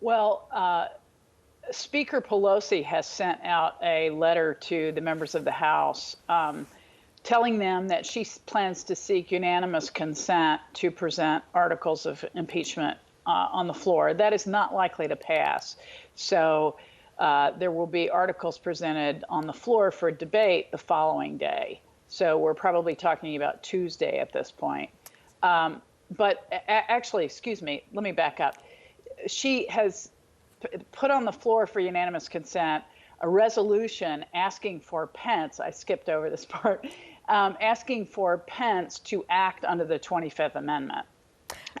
Well, Speaker Pelosi has sent out a letter to the members of the House telling them that she plans to seek unanimous consent to present articles of impeachment on the floor. That is not likely to pass. So there will be articles presented on the floor for debate the following day. So we're probably talking about Tuesday at this point. Actually, excuse me, let me back up. She has put on the floor for unanimous consent a resolution asking for Pence, I skipped over this part, asking for Pence to act under the 25th Amendment.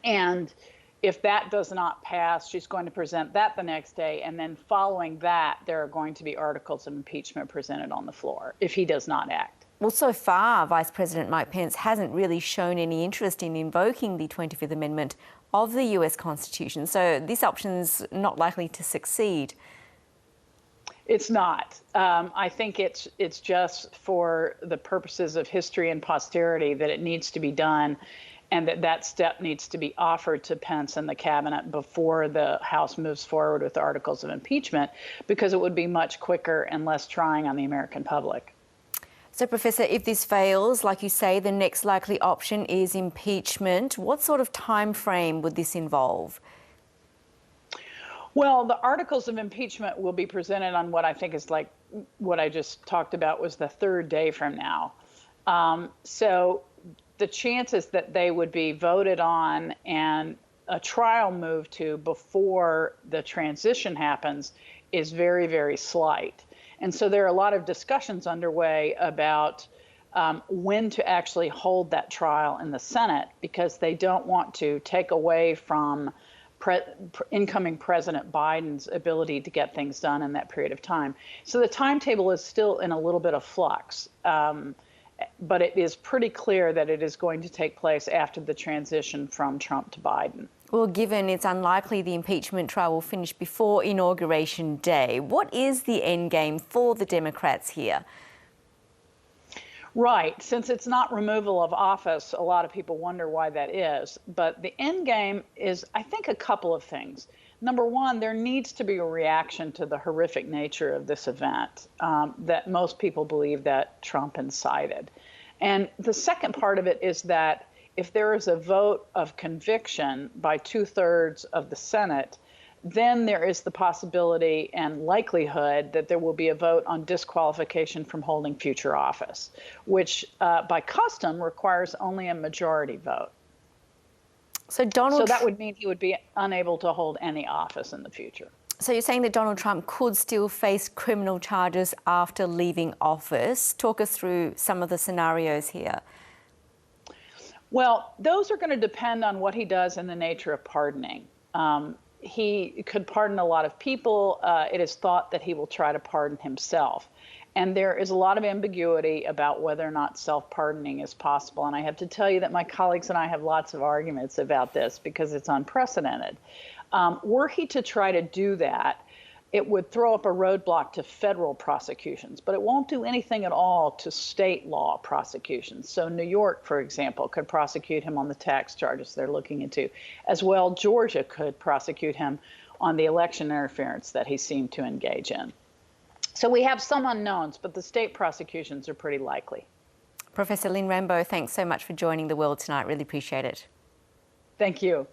And if that does not pass, she's going to present that the next day. And then following that, there are going to be articles of impeachment presented on the floor if he does not act. Well, so far, Vice President Mike Pence hasn't really shown any interest in invoking the 25th Amendment of the US Constitution. So this option's not likely to succeed. It's not. I think it's just for the purposes of history and posterity that it needs to be done, and that step needs to be offered to Pence and the cabinet before the House moves forward with articles of impeachment, because it would be much quicker and less trying on the American public. So, Professor, if this fails, like you say, the next likely option is impeachment. What sort of time frame would this involve? Well, the articles of impeachment will be presented on what I think is like what I just talked about was the third day from now. So the chances that they would be voted on and a trial moved to before the transition happens is very, very slight. And so there are a lot of discussions underway about when to actually hold that trial in the Senate, because they don't want to take away from incoming President Biden's ability to get things done in that period of time. So the timetable is still in a little bit of flux, but it is pretty clear that it is going to take place after the transition from Trump to Biden. Well, given it's unlikely the impeachment trial will finish before Inauguration Day, what is the end game for the Democrats here? Right. Since it's not removal of office, a lot of people wonder why that is. But the end game is, I think, a couple of things. Number one, there needs to be a reaction to the horrific nature of this event that most people believe that Trump incited. And the second part of it is that if there is a vote of conviction by 2/3 of the Senate, then there is the possibility and likelihood that there will be a vote on disqualification from holding future office, which by custom requires only a majority vote. So that would mean he would be unable to hold any office in the future. So you're saying that Donald Trump could still face criminal charges after leaving office. Talk us through some of the scenarios here. Well, those are going to depend on what he does in the nature of pardoning. He could pardon a lot of people. It is thought that he will try to pardon himself. And there is a lot of ambiguity about whether or not self-pardoning is possible. And I have to tell you that my colleagues and I have lots of arguments about this because it's unprecedented. Were he to try to do that, it would throw up a roadblock to federal prosecutions, but it won't do anything at all to state law prosecutions. So New York, for example, could prosecute him on the tax charges they're looking into. As well, Georgia could prosecute him on the election interference that he seemed to engage in. So we have some unknowns, but the state prosecutions are pretty likely. Professor Lynne Rambo, thanks so much for joining The World tonight. Really appreciate it. Thank you.